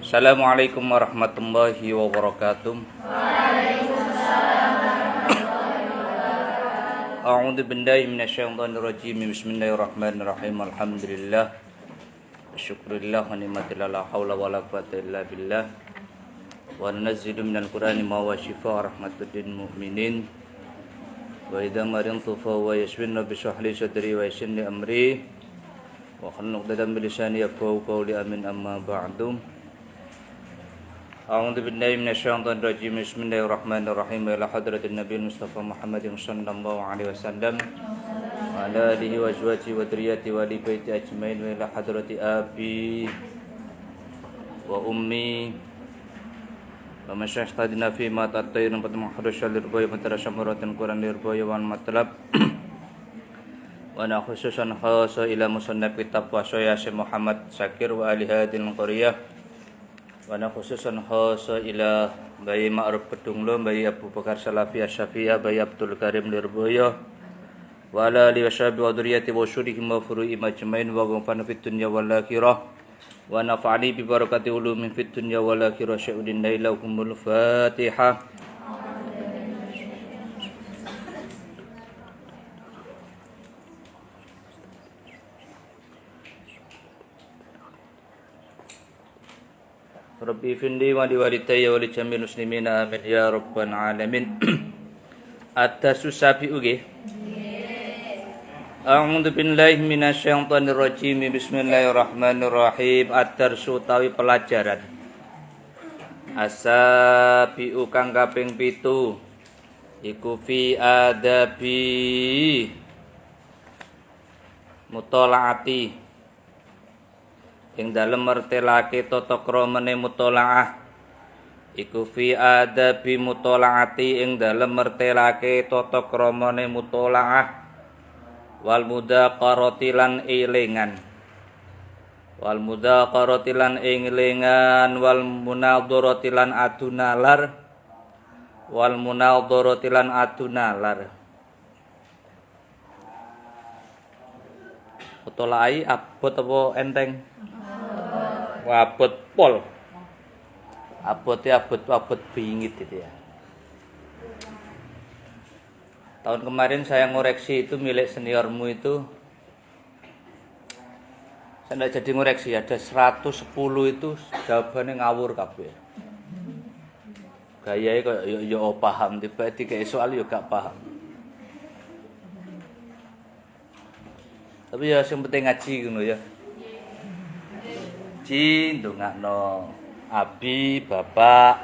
Assalamualaikum warahmatullahi wabarakatuh. A'udzu billahi minasyaitonir rajim. Bismillahirrahmanirrahim. Alhamdulillah. Syukurillah wa ni'matillah la haula wala quwwata illa billah. Wa nunazzilu minal Qur'ani ma huwa shifaa'un rahmatul lil mu'minin. Wa idza maridtu fa huwa yashfini bi shrah sadri wa yassir li amri. Wa hlul 'uqdatam min lisani yafqahu qawli amin amma ba'du. A'udzu billahi minasyaitonir rajim. Bismillahirrahmanirrahim. Ila hadratin Nabi Mustafa Muhammadin sallallahu alaihi wasallam wa ala alihi wa azwajihi wa dzurriyyati wa li baiti ajmain wa ila hadrati abi wa ummi wa masyaikhdina fi ma ta'tayyirun fatum hadrasyal lirboy wa tarashamuratin Quran lirboy wa matlab wa na khususan khasa ila musannaf kitab wa Syekh Muhammad Syakir wa ali hadil qaryah wa na khususan khasa ila Bayi Ma'ruf Kedunglo, Bayi Abu Bakar Salafi Asy-Syafi'iyah, Bayi Abdul Karim Lirboyo wa ala alihi washabihi wa dzurriyyati wa syurihim wa furu'i majmain wa ghafana fid dunya wal akhirah wa nafa'ani bi barakati ulumin fid dunya wal akhirah sya'udin lailahumul Fatihah. Rabbi findi wa liwalidayya wa li jamil muslimina amin ya rabbal alamin. At-tasu sabi'u nggih. A'udzu billahi minasyaitonir rajim. Bismillahirrahmanirrahim. At-tarsu tawi pelajaran. As-sabi'u kang kaping 7 iku fi adabi mutolaati ing dalem mertelake tata kramane mutolaah iku fi adabi mutolaati ing dalem mertelake tata kramane mutolaah wal mudaqarati lan elingan wal mudaqarati lan elingan wal munadharati lan adu nalar wal munadharati lan adu nalar. Mutolaai abot apa enteng? Abot pol. Abotnya abot bingit gitu ya. Tahun kemarin saya ngoreksi itu milik seniormu itu. Saya tidak jadi ngoreksi, ada 110 itu jawabannya ngawur kabeh. Gayae kok yo paham, tiba-tiba soal yo gak paham. Tapi ya sing penting ngaji ngono ya. Ji ndongakno abi bapak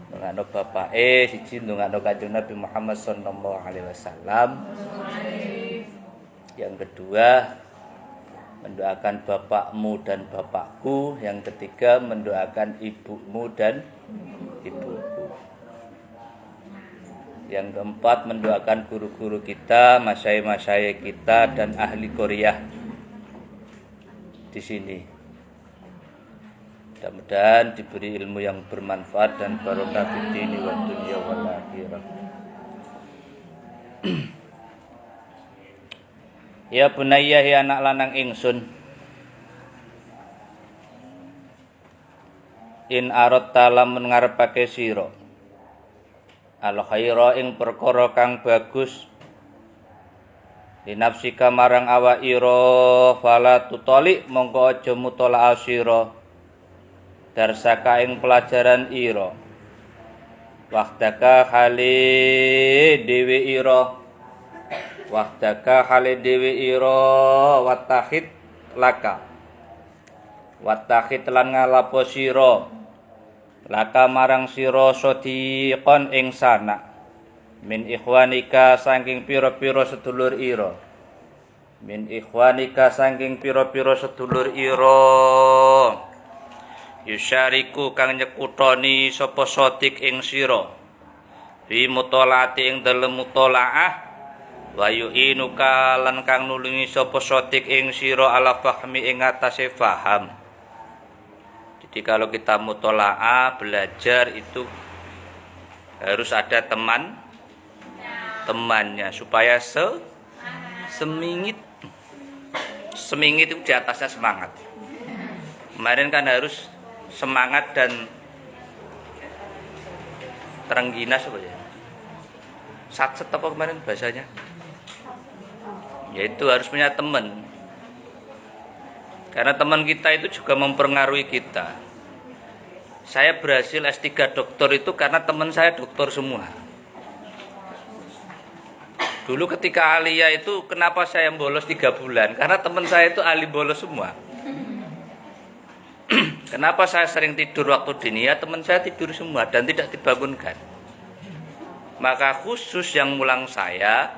ndongakno bapake siji ndongakno Kanjeng Nabi Muhammad sallallahu alaihi wasallam. Yang kedua mendoakan bapakmu dan bapakku, yang ketiga mendoakan ibumu dan ibuku. Yang keempat mendoakan guru-guru kita, masyayikh-masyayikh kita dan ahli Korea di sini. Mudah-mudahan diberi ilmu yang bermanfaat dan barokah fid dini wad dunya wal akhirah. Ya bunayya ya anak lanang ingsun, in aratta lamun ngarepake sira al khaira ing perkara kang bagus linafsika marang awak ira fala tutoli mongko aja mutala asira darsaka ing pelajaran ira wahdaka hale dewe ira wahdaka hale dewe ira watahid laka watahid lan ngalapo sira laka marang sira sadiqon ing sana min ikhwanika saking pira-pira sedulur ira min ikhwanika saking pira-pira sedulur ira yusyariku kang nyekutoni sapa sodik ing sira bi mutolaati ing dalem mutolaah wa yu'inuka lan kang nulungi sapa sodik ing sira ala fahmi ing atase faham. Jadi kalau kita mutolaah belajar itu harus ada temannya supaya semingit itu di atasnya semangat. Kemarin kan harus semangat dan terengginas apa ya? Satset apa kemarin bahasanya? Yaitu harus punya teman. Karena teman kita itu juga mempengaruhi kita. Saya berhasil S3 doktor itu karena teman saya doktor semua. Dulu ketika Alia itu kenapa saya bolos 3 bulan? Karena teman saya itu ahli bolos semua. Kenapa saya sering tidur waktu dini? Ya teman saya tidur semua dan tidak dibangunkan. Maka khusus yang mulang saya,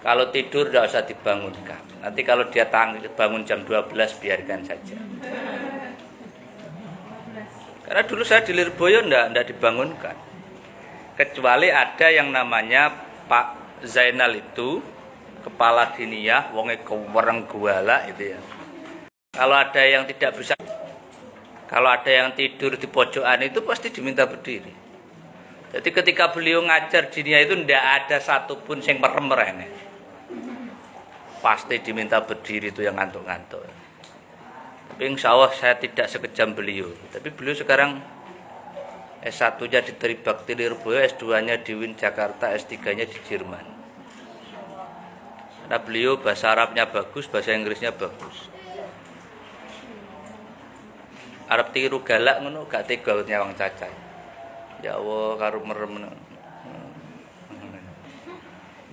kalau tidur tidak usah dibangunkan. Nanti kalau dia bangun jam 12 biarkan saja. Karena dulu saya di Lirboyo tidak dibangunkan. Kecuali ada yang namanya Pak Zainal itu, kepala diniyah, wonge kewereng guala itu ya. Kalau ada yang tidak bisa, kalau ada yang tidur di pojokan itu pasti diminta berdiri. Jadi ketika beliau ngajar diniyah itu tidak ada satupun yang merem-merem. Pasti diminta berdiri itu yang ngantuk-ngantuk. Tapi insya Allah saya tidak sekejam beliau. Tapi beliau sekarang S1-nya di Tribakti Lirboyo, S2-nya di UIN Jakarta, S3-nya di Jerman. Karena beliau bahasa Arabnya bagus, bahasa Inggrisnya bagus. Arab tiru galak ngono gak tega nyawang cacat. Ya Allah karo merem.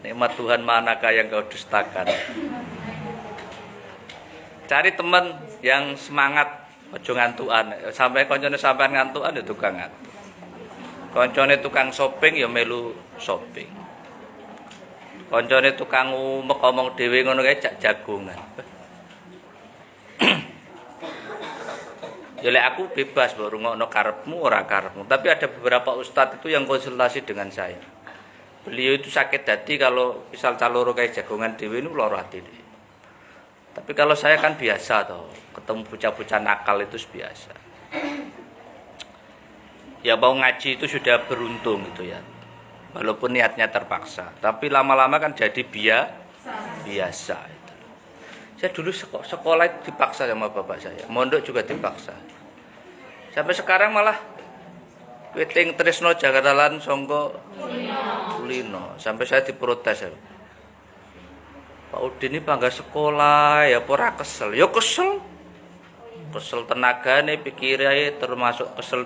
Nikmat Tuhan manakah yang kau dustakan? Cari teman yang semangat, ojo ngantukan. Sampai koncone sampean ngantukan ya tukang ngantuk. Koncone tukang shopping ya melu shopping. Koncone tukang umek omong dhewe ngono kae jak jagongan. Ya lek aku bebas mbok rungokno karepmu ora karepmu, tapi ada beberapa ustadz itu yang konsultasi dengan saya. Beliau itu sakit hati kalau misal caloro kayak jagongan dhewe niku lara hati. Tapi kalau saya kan biasa toh, ketemu bocah-bocah nakal itu biasa. Ya mau ngaji itu sudah beruntung gitu ya. Walaupun niatnya terpaksa, tapi lama-lama kan jadi biasa itu. Saya dulu sekolah itu dipaksa sama bapak saya, mondok juga dipaksa. Sampai sekarang malah Weting Trisno Jakarta Lan Songko Kulino. Sampai saya diprotes. Pak Udin ini bangga sekolah ya pora kesel. Ya kesel. Kesel tenagane pikirane termasuk kesel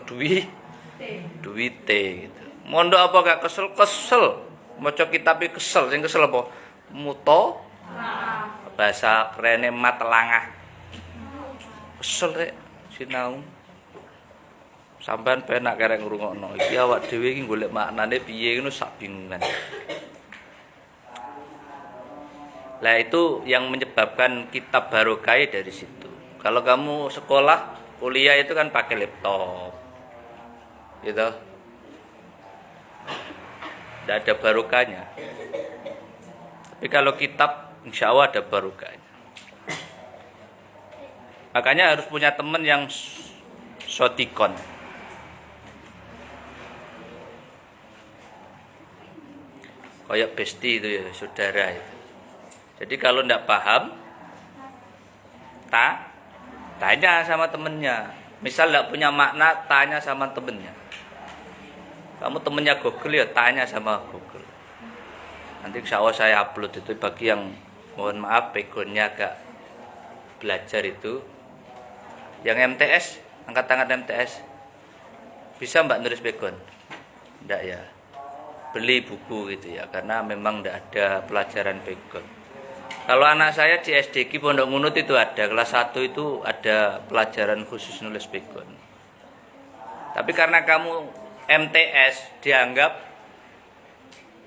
duwite gitu. Mondok apa gak kesel? Kesel. Maca kitab kesel. Sing kesel apa? Muto. Bahasa kerene matelangah. Kesel rek sinau. Sampean penak kereng ngrungokno. Iki awak dhewe iki golek maknane piye ngono sak bingungan. Lah itu yang menyebabkan kitab barokah dari situ. Kalau kamu sekolah, kuliah itu kan pakai laptop. Gitu. Tidak ada barokahnya. Tapi kalau kitab insya Allah ada barokahnya. Makanya harus punya teman yang sotikon. Kayak besti itu ya, saudara itu. Jadi kalau tidak paham, tanya sama temennya. Misal tidak punya makna, tanya sama temennya. Kamu temennya Google ya, tanya sama Google. Nanti insya Allah saya upload itu bagi yang mohon maaf backgroundnya agak belajar itu. Yang MTS, angkat tangan MTS. Bisa mbak nulis background? Tidak ya. Beli buku gitu ya, karena memang tidak ada pelajaran background. Kalau anak saya di SDG Pondok Ngunut itu ada, kelas 1 itu ada pelajaran khusus nulis background. Tapi karena kamu MTS dianggap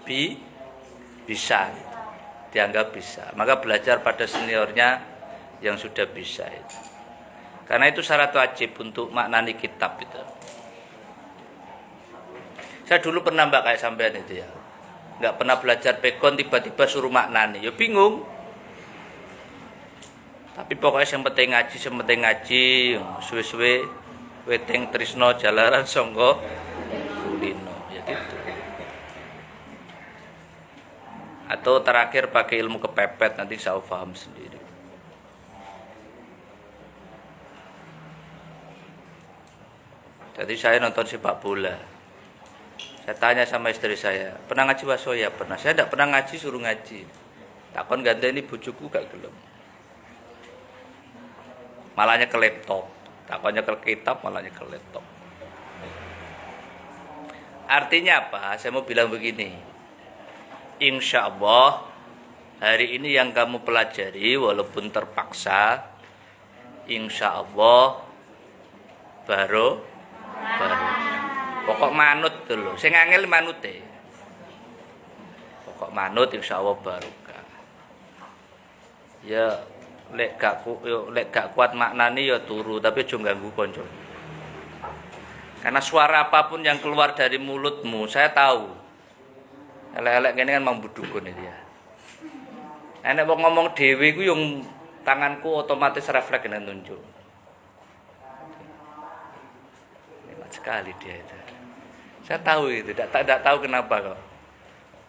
bisa, dianggap bisa. Maka belajar pada seniornya yang sudah bisa itu. Karena itu syarat wajib untuk maknani kitab itu. Saya dulu pernah mbak kayak sampean itu ya, nggak pernah belajar background tiba-tiba suruh maknani, ya bingung. Tapi pokoknya yang penting ngaji, suwe-suwe Weting Trisno Jalaran Songko Kulino, ya gitu. Atau terakhir pakai ilmu kepepet, nanti saya paham sendiri. Jadi saya nonton sepak bola. Saya tanya sama istri saya, pernah ngaji wasoya? Pernah. Saya tidak pernah ngaji, suruh ngaji. Takon ganteni bojoku gak gelem. Malahnya ke laptop. Takonnya ke kitab, malahnya ke laptop. Artinya apa? Saya mau bilang begini. Insya Allah hari ini yang kamu pelajari walaupun terpaksa, insya Allah baru. Pokok manut dulu. Sing angel manute. Pokok manut insya Allah barokah. Ya lek gak kuat maknani ya turu, tapi aja ganggu kanca. Karena suara apapun yang keluar dari mulutmu, saya tahu. Elek-elek kene kan membudukun itu ya. Enek wong ngomong dhewe iku yang tanganku otomatis refleks nek nunjuk. Hebat sekali dia itu. Saya tahu itu, tidak tahu kenapa kok.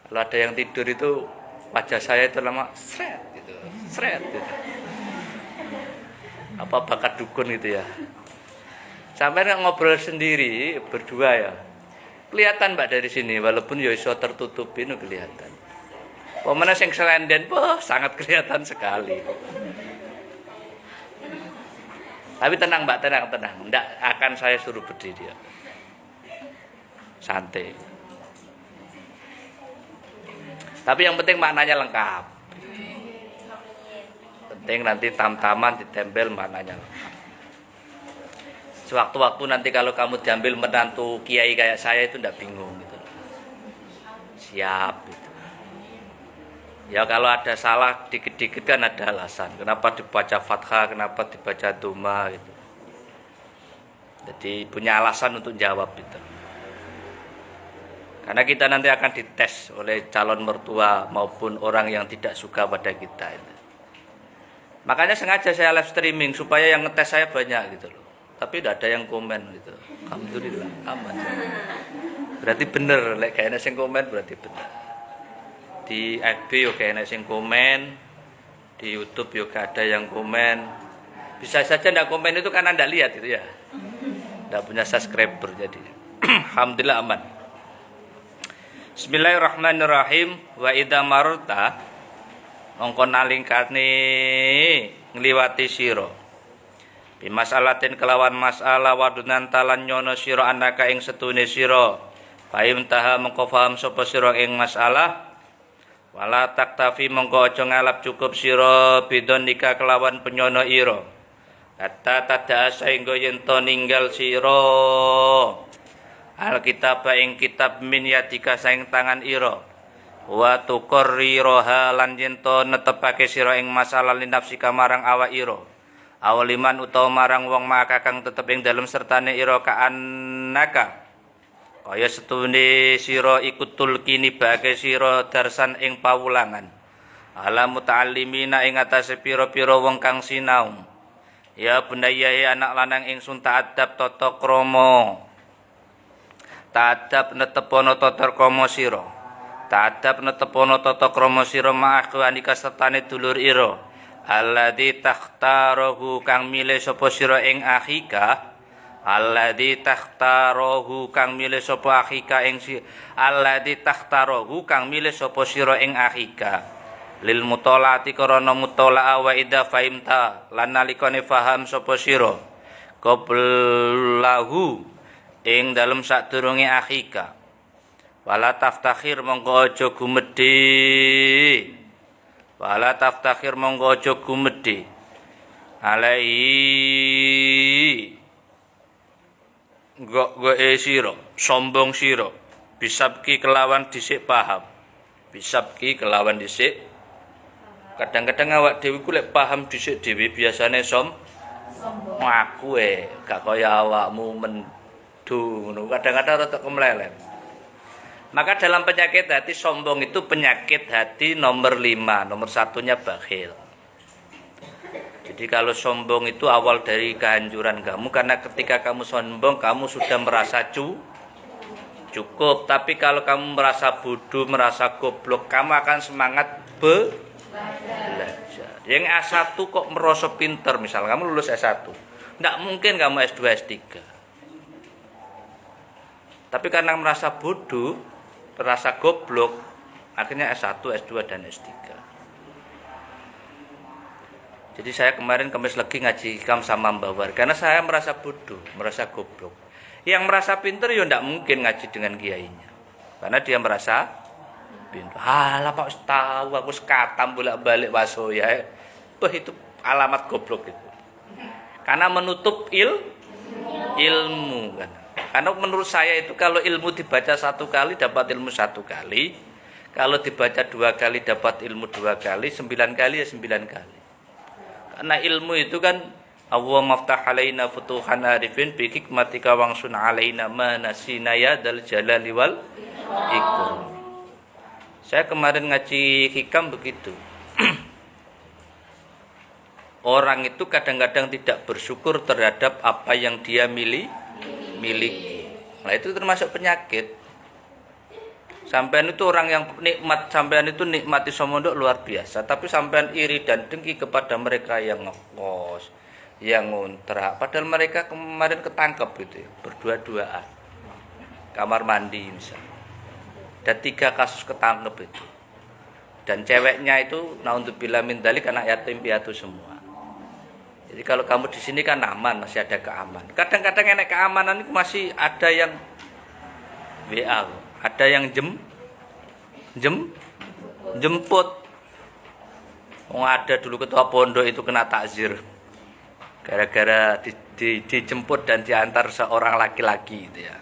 Kalau ada yang tidur itu wajah saya itu lama sret gitu. Apa bakat dukun itu ya. Sampai ngobrol sendiri berdua ya. Kelihatan Mbak dari sini walaupun ya iso tertutupin kelihatan. Pemene sing selenden sangat kelihatan sekali. Tapi tenang Mbak, tenang. Enggak akan saya suruh berdiri ya. Santai. Tapi yang penting maknanya lengkap. Penting nanti tam-taman ditempel maknanya lengkap. Sewaktu-waktu nanti kalau kamu diambil menantu kiai kayak saya itu ndak bingung gitu. Siap gitu. Ya kalau ada salah dikit-dikit kan ada alasan. Kenapa dibaca Fathah, kenapa dibaca Duma gitu. Jadi punya alasan untuk jawab gitu. Karena kita nanti akan dites oleh calon mertua maupun orang yang tidak suka pada kita itu. Makanya sengaja saya live streaming supaya yang ngetes saya banyak gitu loh. Tapi tidak ada yang komen gitu. Alhamdulillah aman. Berarti bener, lek kayaknya sing komen berarti bener. Di FB yo kayaknya sing komen, di YouTube yo ada yang komen. Bisa saja ndak komen itu karena ndak lihat gitu ya. Ndak punya subscriber jadi. Alhamdulillah aman. Bismillahirrahmanirrahim. Wa idza marta mongko nalingkane ngliwati sira. Bimasalatin kelawan masalah wadunan talan nyono sira anaka ing setune sira. Paim taha mongko paham sapa sira ing masalah. Wala taktafi mongko aja ngalap cukup sira bidon nikah kelawan penyono ira. Kata tada saenggo yen to ninggal sira. Alkitab ing kitab min yadika saing tangan ira wa tuqarriroha lan yen to netepake sira ing masalah linafsika marang awak ira awaliman utawa marang wong maka kang tetep ing dalem sertane ira kaanaka kaya setune sira ikut tulkini bake sira darsan ing pawulangan ala muta'allimina ing atase pira-pira wong kang sinau ya bunaya anak lanang ingsun ta'adab tata krama ta'adab netepono tata krama sira ta'adab netepono tata krama sira ma'akhwanika sertane dulur ira alladzi takhtaruhu kang milih sapa sira ing akhika alladzi takhtaruhu kang milih sapa akhika ing alladzi takhtaruhu kang milih sapa sira ing akhika lil mutolaati karana mutolaa wa idza fahimta lan nalikane faham sapa sira qablahu ing dalem sadurunge akhika wala taftakhir monggo aja gumedhe wala taftakhir monggo aja gumedhe alai goe sira sombong sira bisabki kelawan dhisik paham bisabki kelawan dhisik kadang-kadang awak dhewe ku lek paham dhisik dhewe biasane sombong aku gak kaya awakmu kadang-kadang rada kemlelet. Maka dalam penyakit hati sombong itu penyakit hati nomor 5, nomor satunya bakhil. Jadi kalau sombong itu awal dari kehancuran kamu karena ketika kamu sombong kamu sudah merasa cukup. Tapi kalau kamu merasa bodoh, merasa goblok, kamu akan semangat belajar. Yang S1 kok merasa pinter, misalnya kamu lulus S1, tidak mungkin kamu S2, S3. Tapi karena merasa bodoh, merasa goblok, akhirnya S1, S2 dan S3. Jadi saya kemarin Kamis lagi ngaji hikam sama Mbak War, karena saya merasa bodoh, merasa goblok. Yang merasa pinter ya tidak mungkin ngaji dengan kiainya, karena dia merasa pinter. Halah Pak Ustaz, tahu aku sekatam bolak-balik wasoya. Itu alamat goblok itu. Karena menutup ilmu kan. Karena menurut saya itu kalau ilmu dibaca 1 kali dapat ilmu 1 kali, kalau dibaca 2 kali dapat ilmu 2 kali, 9 kali ya 9 kali. Karena ilmu itu kan Allah maftah alaina futuhan arifin bi hikmatika wangsun alaina ma nasina ya dal jalali wal ikram. Saya kemarin ngaji hikam begitu. Orang itu kadang-kadang tidak bersyukur terhadap apa yang dia miliki. Nah itu termasuk penyakit. Sampean itu orang yang nikmat, sampean itu nikmati somondok luar biasa, tapi sampean iri dan dengki kepada mereka yang ngekos, yang ngontrak. Padahal mereka kemarin ketangkep gitu ya, berdua-duaan. Kamar mandi misalnya. Ada 3 kasus ketangkep itu. Dan ceweknya itu naudzubillah min dzalik anak yatim piatu semua. Jadi kalau kamu di sini kan aman, masih ada keamanan. Kadang-kadang enak keamanan itu masih ada yang WA, ada yang jemput. Ada dulu ketua pondok itu kena takzir gara-gara dijemput dan diantar seorang laki-laki gitu ya.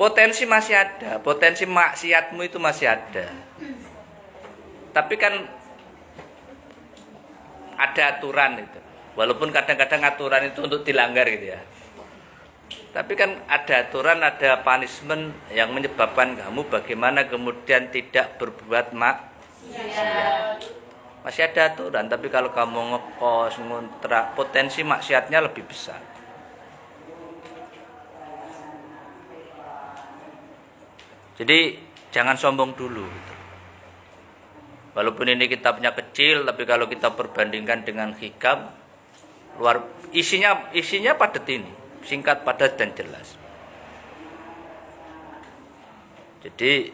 Potensi masih ada, potensi maksiatmu itu masih ada. Tapi kan ada aturan itu. Walaupun kadang-kadang aturan itu untuk dilanggar gitu ya. Tapi kan ada aturan, ada punishment yang menyebabkan kamu bagaimana kemudian tidak berbuat maksiat. Masih ada aturan, tapi kalau kamu ngekos, ngontrak, potensi maksiatnya lebih besar. Jadi jangan sombong dulu gitu. Walaupun ini kitabnya kecil, tapi kalau kita perbandingkan dengan hikam, isinya padat ini, singkat, padat dan jelas. Jadi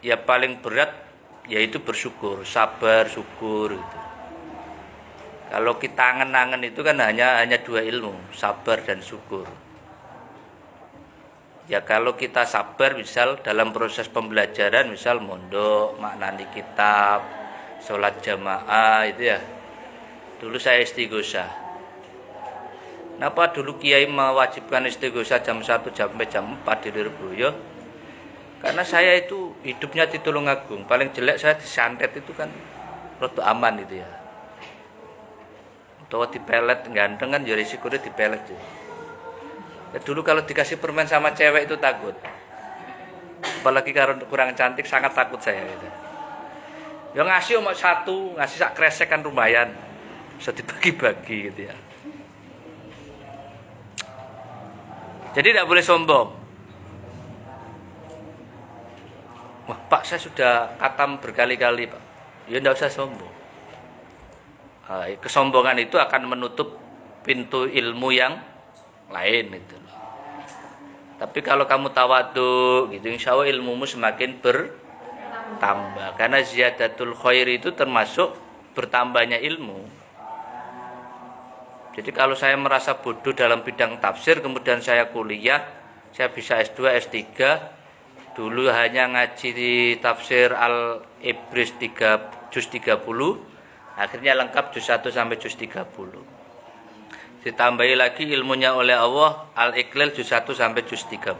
ya paling berat yaitu bersyukur, sabar, syukur gitu. Kalau kita angen-angen itu kan hanya 2 ilmu, sabar dan syukur. Ya kalau kita sabar misal dalam proses pembelajaran, misal mondok, maknani kitab, sholat jamaah itu ya. Dulu saya istighosah. Kenapa dulu kiai mewajibkan istighosah jam 1 sampai jam 4 di Lirboyo? Karena saya itu hidupnya di Tulungagung. Paling jelek saya disantet itu kan rada aman itu ya. Atau dipelet ganteng kan ya risikonya dipelet ya. Ya, dulu kalau dikasih permen sama cewek itu takut. Apalagi kalau kurang cantik sangat takut saya gitu. Ya ngasih cuma 1, ngasih sak kresek kan lumayan. Bisa dibagi-bagi gitu ya. Jadi tidak boleh sombong. Wah Pak, saya sudah khatam berkali-kali Pak. Ya tidak usah sombong. Kesombongan itu akan menutup pintu ilmu yang lain itu. Tapi kalau kamu tawadhu gitu, insya Allah ilmumu semakin bertambah. Karena ziyadatul khair itu termasuk bertambahnya ilmu. Jadi kalau saya merasa bodoh dalam bidang tafsir, kemudian saya kuliah, saya bisa S2, S3. Dulu hanya ngaji di tafsir Al-Ibris juz 30, akhirnya lengkap juz 1 sampai juz 30. Ditambahi lagi ilmunya oleh Allah Al-Iqlal juz 1 sampai juz 30.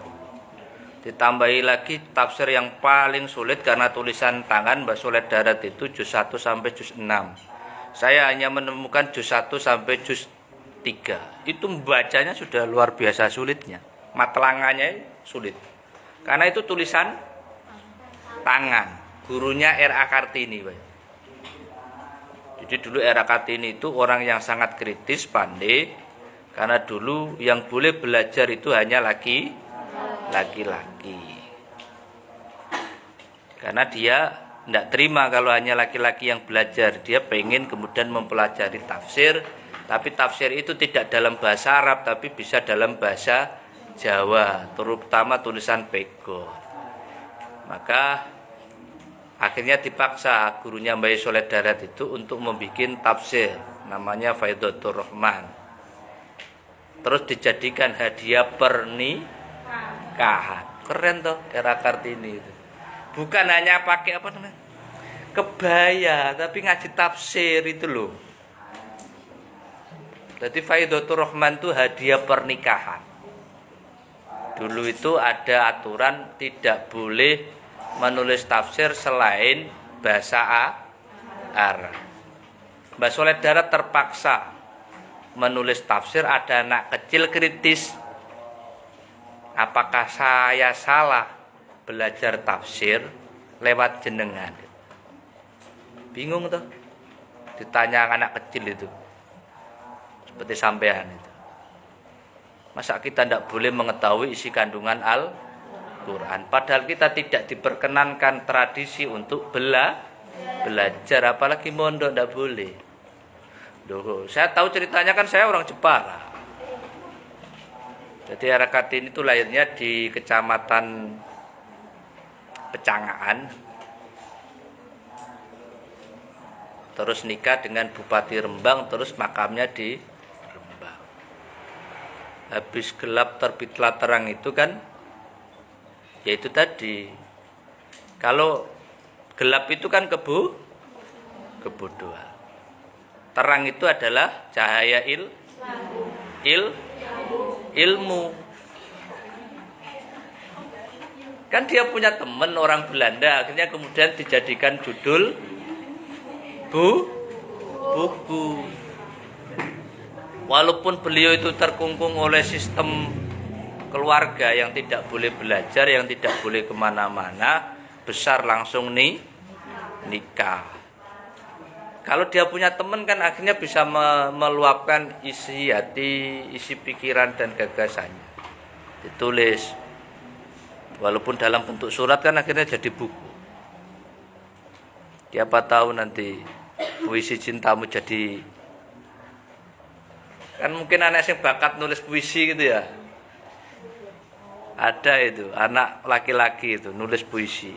Ditambahi lagi tafsir yang paling sulit karena tulisan tangan Mbak Solet Darat itu juz 1 sampai juz 6. Saya hanya menemukan juz 1 sampai juz 3. Itu membacanya sudah luar biasa sulitnya. Matelangannya sulit. Karena itu tulisan tangan. Gurunya R.A. Kartini, Pak. Jadi dulu era Kartini itu orang yang sangat kritis, pandai. Karena dulu yang boleh belajar itu hanya laki-laki. Karena dia tidak terima kalau hanya laki-laki yang belajar. Dia pengen kemudian mempelajari tafsir. Tapi tafsir itu tidak dalam bahasa Arab, tapi bisa dalam bahasa Jawa, terutama tulisan pegon. Maka akhirnya dipaksa gurunya Mbah Soleh Darat itu untuk membuat tafsir namanya Faidatur Rahman. Terus dijadikan hadiah pernikahan. Keren toh era Kartini itu. Bukan hanya pakai apa namanya? Kebaya, tapi ngaji tafsir itu loh. Jadi Faidatur Rahman itu hadiah pernikahan. Dulu itu ada aturan tidak boleh menulis tafsir selain bahasa Arab. Mbah Soleh Darat terpaksa menulis tafsir, ada anak kecil kritis. Apakah saya salah belajar tafsir lewat jenengan? Bingung tuh. Ditanya anak kecil itu. Seperti sampean itu. Masa kita tidak boleh mengetahui isi kandungan Al-Quran? Padahal kita tidak diperkenankan tradisi untuk belajar, apalagi mondok tidak boleh. Duh, saya tahu ceritanya kan, saya orang Jepara. Jadi era Kartini itu lahirnya di Kecamatan Pecangaan. Terus nikah dengan Bupati Rembang, terus makamnya di Rembang. Habis gelap terbitlah terang itu kan, yaitu tadi. Kalau gelap itu kan kebodohan. Terang itu adalah cahaya ilmu. Kan dia punya teman orang Belanda, akhirnya kemudian dijadikan judul buku. Walaupun beliau itu terkungkung oleh sistem keluarga yang tidak boleh belajar, yang tidak boleh kemana-mana, besar langsung nikah. Kalau dia punya teman kan akhirnya bisa meluapkan isi hati, isi pikiran dan gagasannya. Ditulis. Walaupun dalam bentuk surat kan akhirnya jadi buku. Siapa tahu nanti puisi cintamu jadi, kan mungkin anak yang bakat nulis puisi gitu ya. Ada itu anak laki-laki itu nulis puisi.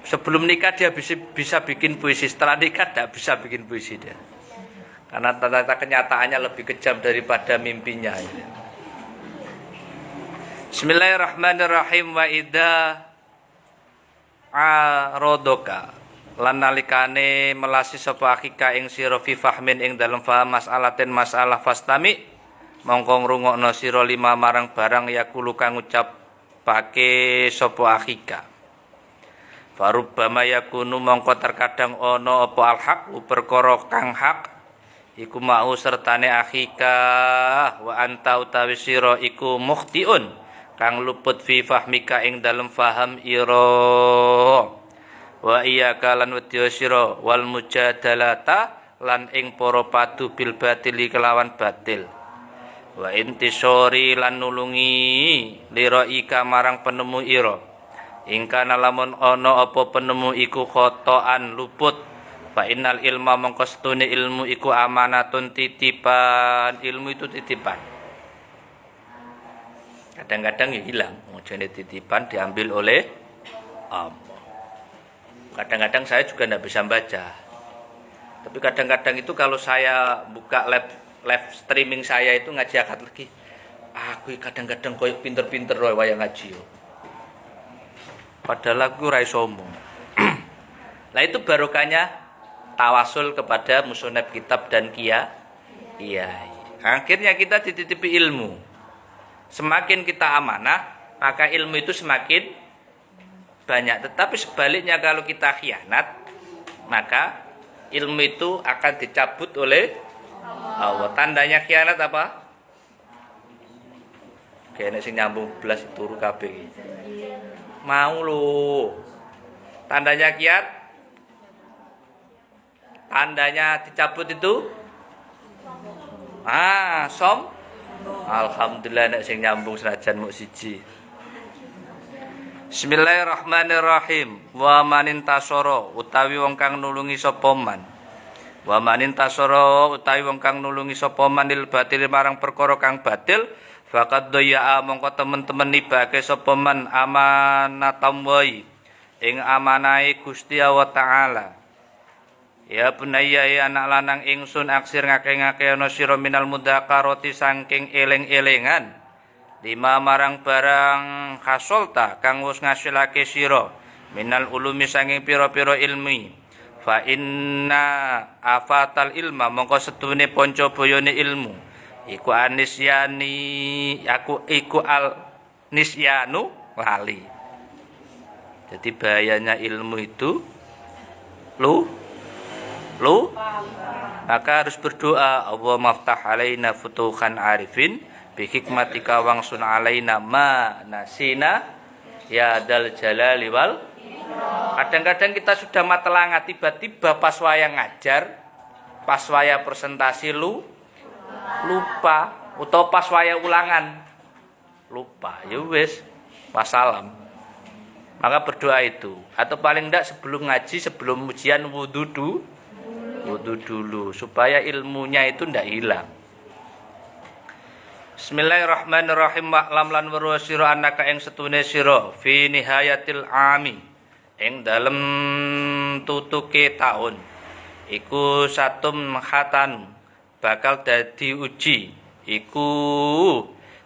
Sebelum nikah dia bisa bikin puisi, setelah nikah tidak bisa bikin puisi dia. Karena ternyata kenyataannya lebih kejam daripada mimpinya. Bismillahirrahmanirrahim. Wa idza arodoka lan nalikane melasi sapa akika ing sira fi fahmin ing dalem faham mas'alatin masalah fastami mongko ngrungokno sira lima marang barang yakulu kang ngucapake sapa akika. Farubbama yakunu mongko terkadang ana apa al-haq perkara kang hak iku mau sertane akika wa anta utawi sira iku mukhtiun kang luput fi fahmika ing dalem faham ira wa iyyaka lan wedya sira wal mujadalata lan ing para padu bil batili kelawan batil wa intisori lan nulungi lira ika marang penemu ira ingkana lamun ana apa penemu iku khotoan luput fa innal ilma mongko setune ilmu iku amanatun titipan. Ilmu itu titipan, kadang-kadang ya hilang, jadi titipan diambil oleh Allah. Kadang-kadang saya juga tidak bisa baca, tapi kadang-kadang itu kalau saya buka live streaming saya itu ngaji akad lagi, aku kadang-kadang koyo pinter-pinter loh wayang ngaji. Padahal aku ora iso omong. Nah itu barokahnya tawasul kepada musonab kitab dan kiai. Akhirnya kita dititipi ilmu. Semakin kita amanah, maka ilmu itu semakin banyak. Tetapi sebaliknya kalau kita khianat, maka ilmu itu akan dicabut oleh Allah. Tandanya khianat apa? Kayaknya sing nyambung belas turu kabeh. Mau lo. Tandanya kiat. Tandanya dicabut itu som. Alhamdulillah nek sing nyambung senajan muk siji. Bismillahirrahmanirrahim. Wa manin tasoro utawi wong kang nulungi sapa man. Wa manin tasara utawi wong kang nulungi sapa manil batil marang perkara kang batil faqad doya mongko temen-temen nibake sapa man amanatam wai ing amanahe Gusti Allah taala. Ya bunayya ya anak lanang ingsun aksir ngake-ngake ana sira minal mudzakarati saking eling-elingan lima marang barang hasolta kang wis ngasilake sira minal ulumi saking pira-pira ilmi fa inna afatal ilma mongko setune panca bayane ilmu iku anisyani iku al nisyanu lali. Jadi bahayanya ilmu itu maka harus berdoa Allah maftah alaina futuhan arifin bi hikmatika wangsun alaina ma nasina ya dal jalali wal. Kadang-kadang kita sudah matelangat tiba-tiba pas waya ngajar, pas waya presentasi lupa atau pas waya ulangan lupa ya wis pas salam. Maka berdoa itu atau paling tidak sebelum ngaji, sebelum ujian wudu dulu supaya ilmunya itu ndak hilang. Bismillahirrahmanirrahim. Lam lan weruh sira annaka ing setune sira fi nihayatil ami ing dalem tutuke taun iku satum khatan bakal dadi uji iku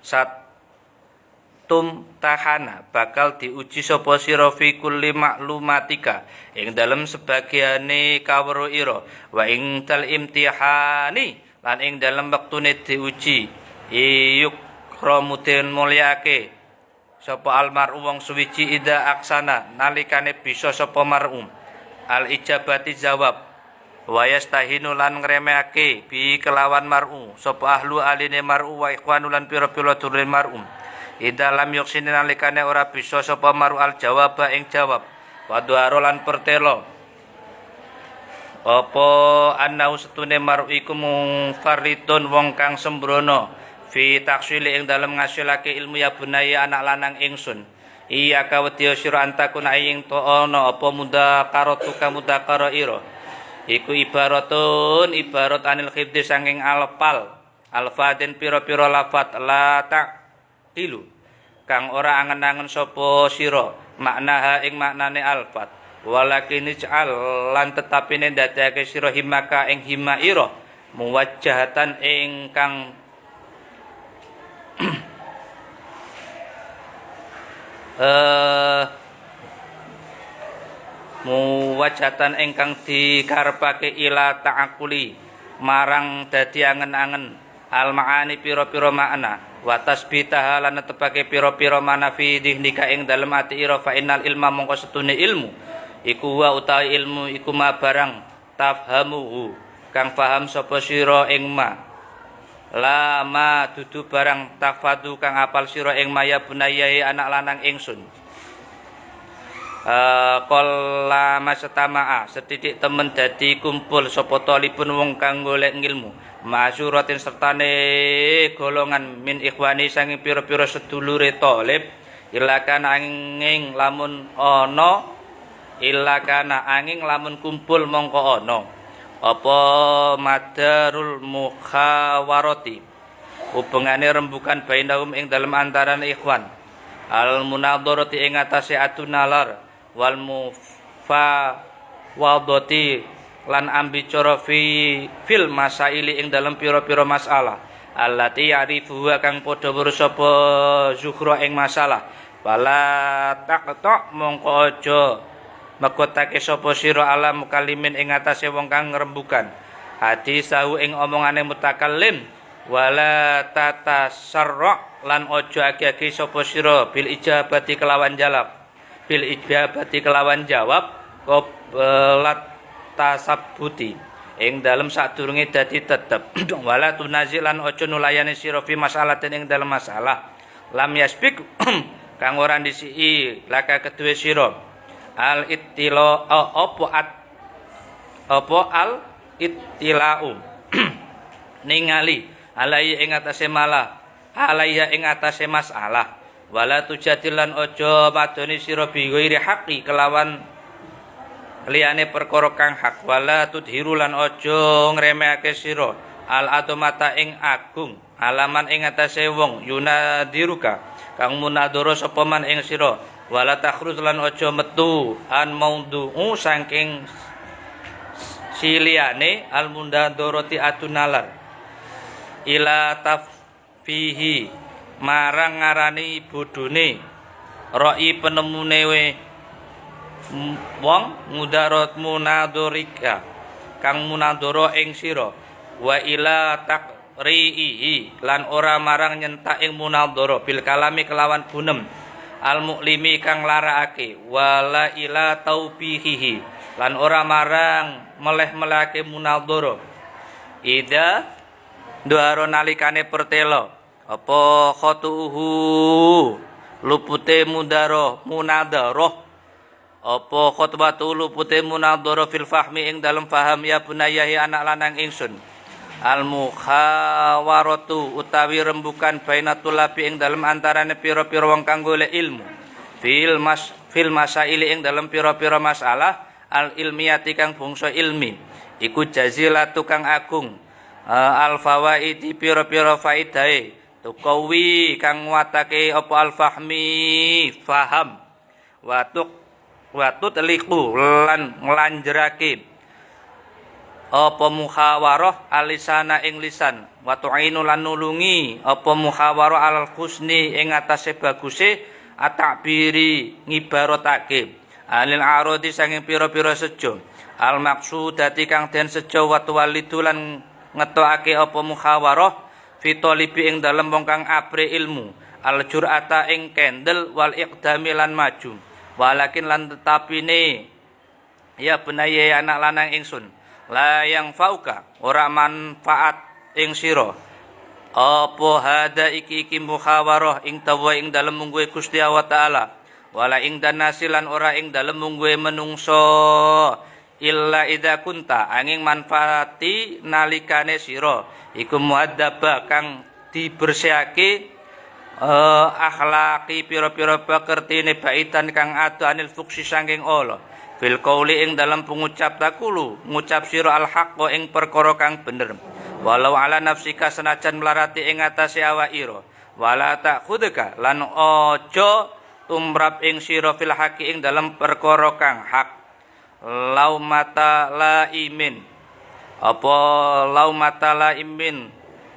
satum tahana bakal diuji sapa sira fi kulli maklumatika ing dalem sebagiane kawruh ira wa ing tal imtihani lan ing dalem wektune diuji iyuk kramudin mulyake sapa almar'u wong suwiji ida aksana nalikane bisa sapa mar'um al ijabati jawab wa yastahinu lan ngremehake bi kelawan mar'u sapa ahlu aline mar'u wa ikhwanu lan pira-pira dulur mar'um ida lam yuksini nalikane ora bisa sapa mar'u al jawab ing jawab wa duaro lan pertelo apa annau setune mar'u iku mungfaritun wong kang sembrono fi taksili ing dalem ngasilake ilmu ya bunaya anak lanang ingsun iya kawedya sira antakuna ing to ana apa mudzakaratu kamudakara ira iku ibaratun ibarat anil khifdi saking alfal alfadin pira-pira lafat la taqilu kang ora angen-angen sapa sira maknaha ing maknane alfat walakin ij'al lan tetapine ndadekake sira himaka ing hima ira muwajjahatan ingkang muwajatan ingkang dikarepake ila ta'akuli marang dadi angen-angen al maani pira-pira makna wa tasbitaha lan netepake pira-pira mana fi dihnika ing dalem ati ira fa innal ilma mongko setune ilmu iku wa utawi ilmu iku ma barang tafhamuhu kang paham sapa sira ing ma lama dudu barang tafadu kang apal sira ing maya bunayai anak lanang ingsun qala masatamaa setitik temen dadi kumpul sapa talibun wong kang golek ilmu masyuratin sertane golongan min ikhwani sanging pira-pira sedulure talib ilakan angin lamun ana ilakan angin lamun kumpul mongko ana apa madarul mukhawarati hubungane rembukan bainahum ing dalem antarane ikhwan al munadharati ing atase atunalar wal mufawadati lan ambicara fil masaili ing dalem pira-pira masalah allati ya'rifu kang padha weruh sapa zuhra ing masalah wala taqta mongko aja makotake sapa sira alam kalimin ing atase wong kang ngrembukan hadis sahu ing omongane mutakallim wala tatasarra lan aja agi-agi sapa sira bil ijabati kelawan jawab qoblat tasabbuti ing dalem sadurunge dadi tetep wala tunazilan aja nulayani sira fi masalatin ing dalem masalah lam yasbik kang ora ndisiki laka kedue sira al ittila al ittilau ningali alai ing atase malah alaiya ing atase masalah wala tujadilan aja madoni sira bi ghairi haqqi kelawan liyane perkara kang hak wala tudhiru lan aja ngremehake sira al atomata ing agung alaman ing atase wong yunadiruka kang munadara sapa man ing sira wala takhruz lan aja metu an maudhu saking siliyane al mundadarati atunalar ila taffihi marang ngarani bodhone roi penemune wong mudarat munadorika kang munadara ing sira wa ila taqrihi lan ora marang nyentak ing munadara bil kalami kelawan gunem al muklimi kang larakake wala ila taubihihi lan ora marang meleh-melehake munadara ida ndaro nalikane pertelo apa khatuhu lupute munadara apa khutbatu lupute munadara fil fahmi ing dalem faham ya bunayahi anak lanang ingsun al mukhawaratu utawi rembukan bainatul labi ing dalem antarane pira-pira wong kang golek ilmu fil masaili ing dalem pira-pira masalah al ilmiyati kang bangsa ilmi iku jazilatu kang agung al fawaidi pira-pira faidahe tukawi kang nguatake apa al fahmi faham watut liku lan nglanjerake apa mukhawarah alisana ing lisan wa tu'inu lan nulungi apa mukhawarah al husni ing atase baguse atakbiri ngibaratake alil arodi saking pira-pira sejo al maksudati kang den sejo wa tuwalidu lan ngetokake apa mukhawarah fitolibi ing dalem wong kang abre ilmu al jur'ata ing kendel wal iqdami lan maju walakin lan tetapine ya benaye anak lanang ingsun la yang fauka ora manfaat ing sira apa hada iki mukhawarah ing tawa ing dalem mungguhe Gusti Allah taala wala ing danasilan ora ing dalem mungguhe menungso illa idza kunta angin manfaati nalikane sira iku muadzaba kang dibersihake akhlaki pira-pira pakertine baitan kang adu anil fuksi saking Allah fil qauli ing dalam pengucap takulu ngucap sira al haqqa ing perkara kang bener walau ala nafsika senajan melarati ing atase awak ira wala ta'khudka lan aja tumrap ing sira fil haqi ing dalam perkara kang hak laumata laimin apa laumata laimin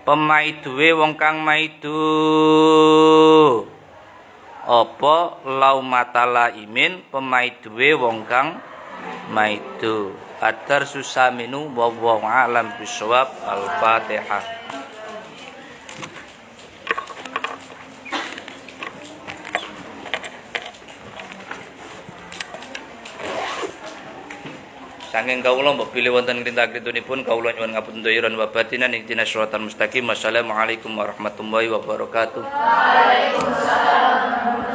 pemaiduwe wong kang maidu apa laumata laimin pemaiduwe wong kang maidu adar susaminu wa alam bisawab al-fatihah. Sanging kawula mbok pilih wonten krintah-krintunipun kawula nyuwun ngapunten dhahiran wa batinan ihdinas shiratal mustaqim. Wassalamualaikum warahmatullahi wabarakatuh. Waalaikumsalam.